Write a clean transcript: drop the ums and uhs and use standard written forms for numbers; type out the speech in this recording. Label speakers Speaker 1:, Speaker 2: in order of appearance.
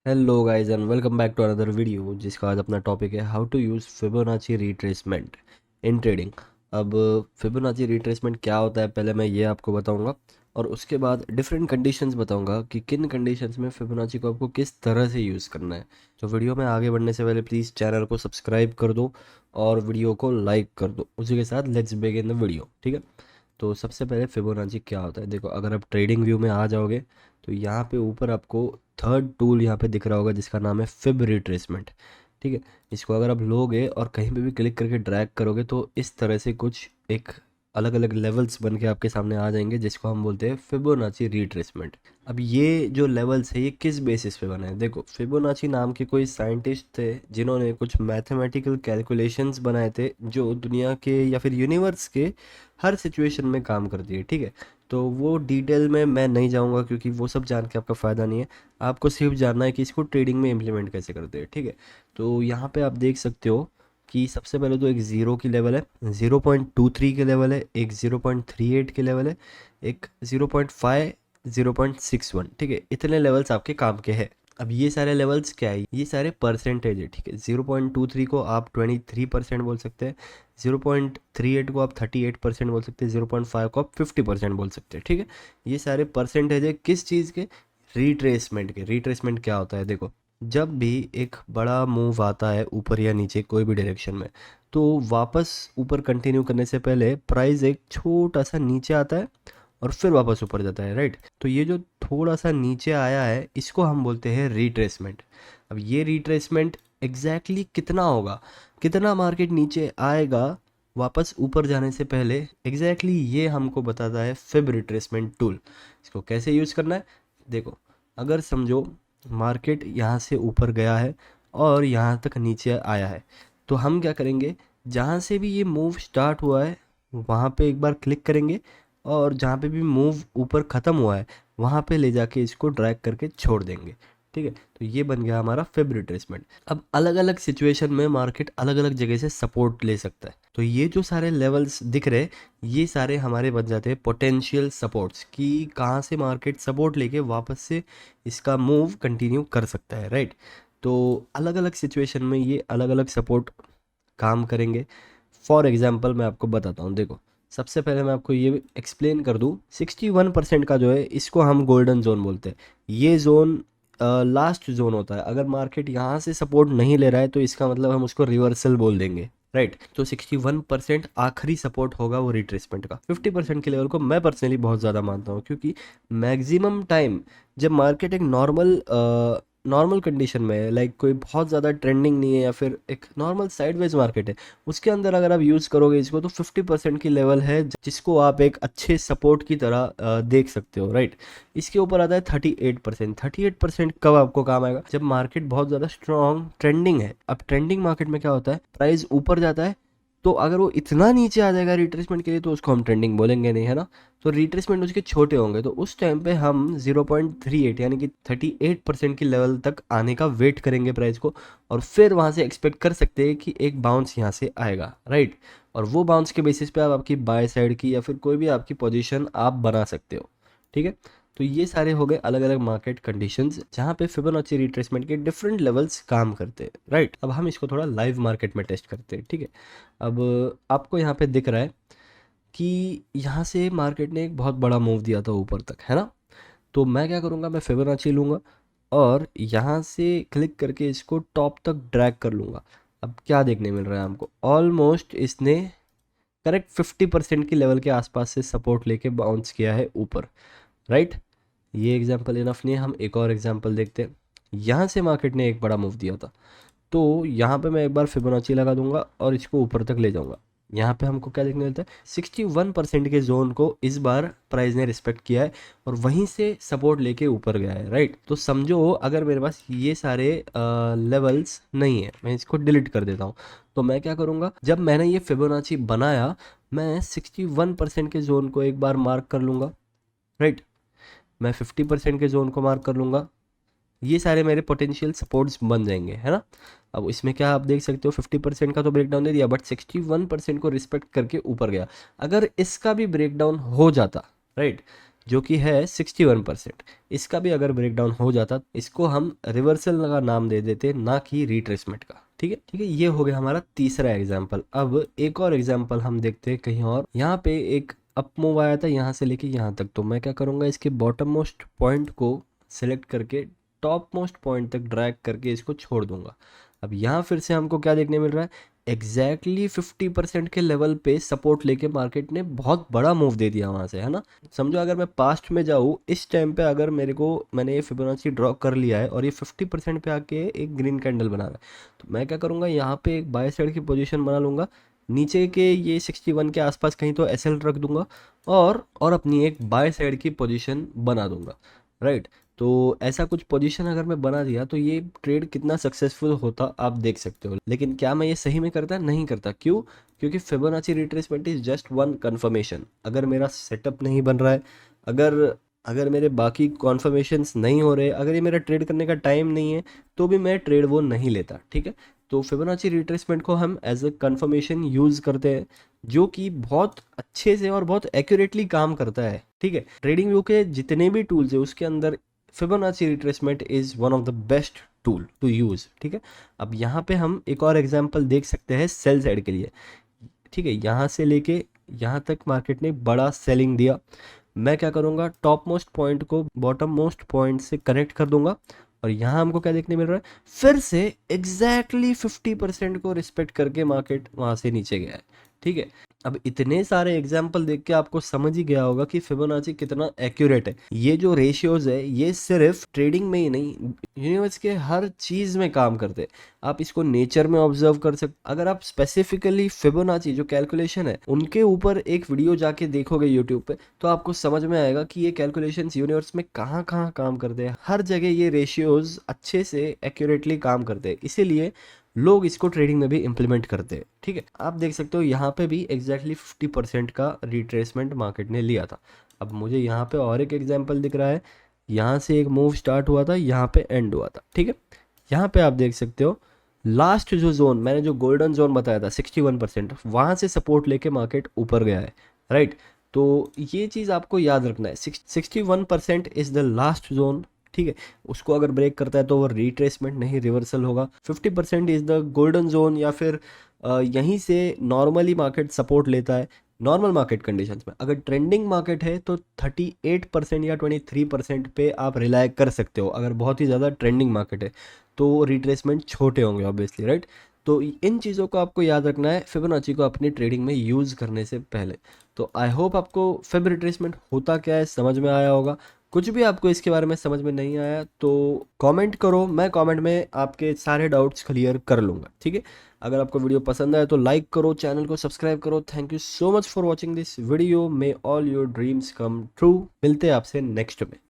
Speaker 1: Hello guys and welcome back to another video जिसका आज अपना टॉपिक है how to use Fibonacci retracement in trading. अब Fibonacci retracement क्या होता है पहले मैं ये आपको बताऊंगा और उसके बाद डिफरेंट कंडीशंस बताऊंगा कि किन कंडीशंस में फिबोनाची को आपको किस तरह से यूज़ करना है। तो वीडियो में आगे बढ़ने से पहले प्लीज़ चैनल को सब्सक्राइब कर दो और वीडियो को लाइक कर दो। उसी के साथ लेट्स बिगिन द वीडियो, ठीक है। तो सबसे पहले फिबोनाची क्या होता है, देखो अगर आप ट्रेडिंग व्यू में आ जाओगे तो यहाँ पे ऊपर आपको थर्ड टूल यहाँ पे दिख रहा होगा जिसका नाम है फिब रिट्रेसमेंट, ठीक है। इसको अगर आप लोगे और कहीं पे भी क्लिक करके ड्रैग करोगे तो इस तरह से कुछ एक अलग अलग लेवल्स बन के आपके सामने आ जाएंगे जिसको हम बोलते हैं फिबोनाची रिट्रेसमेंट। अब ये जो लेवल्स है ये किस बेसिस पे बना है, देखो फिबोनाची नाम के कोई साइंटिस्ट थे जिन्होंने कुछ मैथमेटिकल कैलकुलेशंस बनाए थे जो दुनिया के या फिर यूनिवर्स के हर सिचुएशन में काम करती है, ठीक है। तो वो डिटेल में मैं नहीं जाऊंगा क्योंकि वो सब जान के आपका फ़ायदा नहीं है। आपको सिर्फ जानना है कि इसको ट्रेडिंग में इम्प्लीमेंट कैसे करते हैं, ठीक है। तो यहाँ पे आप देख सकते हो कि सबसे पहले तो एक ज़ीरो की लेवल है, 0.23 के लेवल है, एक 0.38 के लेवल है, एक 0.5, 0.61, ठीक है। इतने लेवल्स आपके काम के हैं। अब ये सारे लेवल्स क्या है, ये सारे परसेंटेज है, ठीक है। 0.23 को आप 23% बोल सकते हैं, 0.38 को आप 38% बोल सकते हैं, 0.5 को आप 50% बोल सकते हैं, ठीक है। ये सारे परसेंटेज है किस चीज़ के, रिट्रेसमेंट के। रिट्रेसमेंट क्या होता है, देखो जब भी एक बड़ा मूव आता है ऊपर या नीचे कोई भी डायरेक्शन में तो वापस ऊपर कंटिन्यू करने से पहले प्राइस एक छोटा सा नीचे आता है और फिर वापस ऊपर जाता है, राइट। तो ये जो थोड़ा सा नीचे आया है इसको हम बोलते हैं रिट्रेसमेंट। अब ये रिट्रेसमेंट एग्जैक्टली कितना होगा, कितना मार्केट नीचे आएगा वापस ऊपर जाने से पहले, एग्जैक्टली ये हमको बताता है फिब रिट्रेसमेंट टूल। इसको कैसे यूज़ करना है, देखो अगर समझो मार्केट यहाँ से ऊपर गया है और यहाँ तक नीचे आया है तो हम क्या करेंगे, जहाँ से भी ये मूव स्टार्ट हुआ है वहाँ पे एक बार क्लिक करेंगे और जहाँ पे भी मूव ऊपर ख़त्म हुआ है वहाँ पे ले जाके इसको ड्रैग करके छोड़ देंगे, ठीक है। तो ये बन गया हमारा फिब रिट्रेसमेंट। अब अलग अलग सिचुएशन में मार्केट अलग अलग जगह से सपोर्ट ले सकता है। तो ये जो सारे लेवल्स दिख रहे ये सारे हमारे बन जाते हैं पोटेंशियल सपोर्ट्स कि कहाँ से मार्केट सपोर्ट लेके वापस से इसका मूव कंटिन्यू कर सकता है, राइट। तो अलग अलग सिचुएशन में ये अलग अलग सपोर्ट काम करेंगे। फॉर एग्जांपल मैं आपको बताता हूँ, देखो सबसे पहले मैं आपको ये एक्सप्लेन कर दूँ, 61% का जो है इसको हम गोल्डन जोन बोलते हैं। ये जोन लास्ट जोन होता है, अगर मार्केट यहाँ से सपोर्ट नहीं ले रहा है तो इसका मतलब हम उसको रिवर्सल बोल देंगे, राइट। तो 61% आखिरी सपोर्ट होगा वो रिट्रेसमेंट का। 50% के लेवल को मैं पर्सनली बहुत ज़्यादा मानता हूँ क्योंकि मैक्सिमम टाइम जब मार्केट एक नॉर्मल कंडीशन में है, लाइक कोई बहुत ज़्यादा ट्रेंडिंग नहीं है या फिर एक नॉर्मल साइडवेज मार्केट है, उसके अंदर अगर आप यूज़ करोगे इसको तो 50% की लेवल है जिसको आप एक अच्छे सपोर्ट की तरह देख सकते हो, राइट। इसके ऊपर आता है 38%। 38% कब आपको काम आएगा, जब मार्केट बहुत ज़्यादा स्ट्रॉन्ग ट्रेंडिंग है। अब ट्रेंडिंग मार्केट में क्या होता है, प्राइस ऊपर जाता है तो अगर वो इतना नीचे आ जाएगा रिट्रेसमेंट के लिए तो उसको हम ट्रेंडिंग बोलेंगे नहीं, है ना। तो रिट्रेसमेंट उसके छोटे होंगे तो उस टाइम पे हम 0.38 यानी कि 38% की लेवल तक आने का वेट करेंगे प्राइस को और फिर वहाँ से एक्सपेक्ट कर सकते हैं कि एक बाउंस यहाँ से आएगा, राइट। और वो बाउंस के बेसिस पे आप आपकी बाय साइड की या फिर कोई भी आपकी पोजीशन आप बना सकते हो, ठीक है। तो ये सारे हो गए अलग अलग मार्केट कंडीशंस जहाँ पे फिबोनाची रिट्रेसमेंट के डिफरेंट लेवल्स काम करते हैं, राइट। अब हम इसको थोड़ा लाइव मार्केट में टेस्ट करते हैं, ठीक है। अब आपको यहाँ पे दिख रहा है कि यहाँ से मार्केट ने एक बहुत बड़ा मूव दिया था ऊपर तक, है ना। तो मैं क्या करूँगा, मैं फिबोनाची लूँगा और यहाँ से क्लिक करके इसको टॉप तक ड्रैग कर लूँगा। अब क्या देखने मिल रहा है हमको, ऑलमोस्ट इसने करेक्ट 50% की लेवल के आसपास से सपोर्ट लेके बाउंस किया है ऊपर, राइट। ये एग्जांपल इनफ नहीं है, हम एक और एग्जांपल देखते हैं। यहाँ से मार्केट ने एक बड़ा मूव दिया था तो यहाँ पे मैं एक बार फिबोनाची लगा दूंगा और इसको ऊपर तक ले जाऊंगा। यहाँ पे हमको क्या देखने मिलता है, 61% के जोन को इस बार प्राइस ने रिस्पेक्ट किया है और वहीं से सपोर्ट लेके ऊपर गया है, राइट। तो समझो अगर मेरे पास ये सारे लेवल्स नहीं है, मैं इसको डिलीट कर देता हूँ। तो मैं क्या करूँगा, जब मैंने ये फिबोनाची बनाया मैं 61% के जोन को एक बार मार्क कर लूँगा, राइट। मैं 50% के जोन को मार्क कर लूँगा, ये सारे मेरे पोटेंशियल सपोर्ट्स बन जाएंगे, है ना। अब इसमें क्या आप देख सकते हो 50% का तो ब्रेकडाउन दे दिया बट 61% को रिस्पेक्ट करके ऊपर गया। अगर इसका भी ब्रेकडाउन हो जाता, राइट, जो कि है 61%। इसका भी अगर ब्रेकडाउन हो जाता, इसको हम रिवर्सल का नाम दे देते, ना कि रिट्रेसमेंट का। ठीक है, ठीक है, ये हो गया हमारा तीसरा एग्जाम्पल। अब एक और एग्जाम्पल हम देखते हैं कहीं और। यहाँ पे एक अप मूव आया था यहाँ से लेके यहाँ तक, तो मैं क्या करूँगा, इसके बॉटम मोस्ट पॉइंट को सिलेक्ट करके टॉप मोस्ट पॉइंट तक ड्रैग करके इसको छोड़ दूंगा। अब यहाँ फिर से हमको क्या देखने मिल रहा है, एग्जैक्टली 50% के लेवल पे सपोर्ट लेके मार्केट ने बहुत बड़ा मूव दे दिया वहाँ से, है ना। समझो अगर मैं पास्ट में जाऊँ, इस टाइम पे अगर मैंने ये फिबोनाची ड्रॉ कर लिया है और ये 50% पे आके एक ग्रीन कैंडल बना रहा है, तो मैं क्या करूँगा, यहाँ पे एक बाय साइड की पोजीशन बना लूँगा, नीचे के ये 61 के आसपास कहीं तो एसएल रख दूंगा, और अपनी एक बाय साइड की पोजीशन बना दूंगा, राइट। तो ऐसा कुछ पोजीशन अगर मैं बना दिया तो ये ट्रेड कितना सक्सेसफुल होता आप देख सकते हो। लेकिन क्या मैं ये सही में करता? नहीं करता। क्यों? क्योंकि Fibonacci retracement is just one confirmation. अगर मेरा सेटअप नहीं बन रहा है, अगर अगर मेरे बाकी कॉन्फर्मेशंस नहीं हो रहे, अगर ये मेरा ट्रेड करने का टाइम नहीं है, तो भी मैं ट्रेड वो नहीं लेता। ठीक है, तो फिबोनाची रिट्रेसमेंट को हम एज अ कन्फर्मेशन यूज़ करते हैं, जो कि बहुत अच्छे से और बहुत एक्यूरेटली काम करता है। ठीक है, ट्रेडिंग व्यू के जितने भी टूल्स है उसके अंदर Fibonacci retracement is one of the best tool to use. ठीक है, अब यहाँ पे हम एक और एग्जांपल देख सकते हैं सेल साइड के लिए। ठीक है, यहाँ से लेके यहाँ तक मार्केट ने बड़ा सेलिंग दिया। मैं क्या करूँगा, टॉप मोस्ट पॉइंट को बॉटम मोस्ट पॉइंट से कनेक्ट कर दूंगा, और यहाँ हमको क्या देखने मिल रहा है, फिर से एग्जैक्टली 50% को रिस्पेक्ट करके मार्केट वहाँ से नीचे गया है। ठीक है, अब इतने सारे एग्जाम्पल देख के आपको समझ ही गया होगा कि फिबोनाची कितना एक्यूरेट है। ये जो रेशियोज है ये सिर्फ ट्रेडिंग में ही नहीं, यूनिवर्स के हर चीज में काम करते हैं। आप इसको नेचर में ऑब्जर्व कर सकते। अगर आप स्पेसिफिकली फिबोनाची जो कैलकुलेशन है उनके ऊपर एक वीडियो जाके देखोगे यूट्यूब पे, तो आपको समझ में आएगा कि ये कैलकुलेशंस यूनिवर्स में कहाँ कहाँ काम करते हैं। हर जगह ये रेशियोज अच्छे से एक्यूरेटली काम करते हैं, इसीलिए लोग इसको ट्रेडिंग में भी इम्प्लीमेंट करते हैं। ठीक है, आप देख सकते हो यहाँ पे भी एग्जैक्टली 50% का रिट्रेसमेंट मार्केट ने लिया था। अब मुझे यहाँ पे और एक एग्जांपल दिख रहा है, यहाँ से एक मूव स्टार्ट हुआ था, यहाँ पे एंड हुआ था। ठीक है, यहाँ पे आप देख सकते हो लास्ट जो जोन, मैंने जो गोल्डन जोन बताया था 61%, वहाँ से सपोर्ट लेके मार्केट ऊपर गया है, राइट। तो ये चीज़ आपको याद रखना है, 61% इज द लास्ट जोन। ठीक है, उसको अगर ब्रेक करता है तो वो रिट्रेसमेंट नहीं रिवर्सल होगा। 50% इज द गोल्डन जोन, या फिर यहीं से नॉर्मली मार्केट सपोर्ट लेता है नॉर्मल मार्केट कंडीशंस में। अगर ट्रेंडिंग मार्केट है तो 38% या 23% पे आप रिलाय कर सकते हो। अगर बहुत ही ज़्यादा ट्रेंडिंग मार्केट है तो रिट्रेसमेंट छोटे होंगे ऑब्वियसली, राइट। तो इन चीज़ों को आपको याद रखना है फिबोनाची को अपनी ट्रेडिंग में यूज़ करने से पहले। तो आई होप आपको फिब रिट्रेसमेंट होता क्या है समझ में आया होगा। कुछ भी आपको इसके बारे में समझ में नहीं आया तो कमेंट करो, मैं कमेंट में आपके सारे डाउट्स क्लियर कर लूँगा। ठीक है, अगर आपको वीडियो पसंद आए तो लाइक करो, चैनल को सब्सक्राइब करो। Thank you so much for watching this video. May all your dreams come true. मिलते हैं आपसे नेक्स्ट में।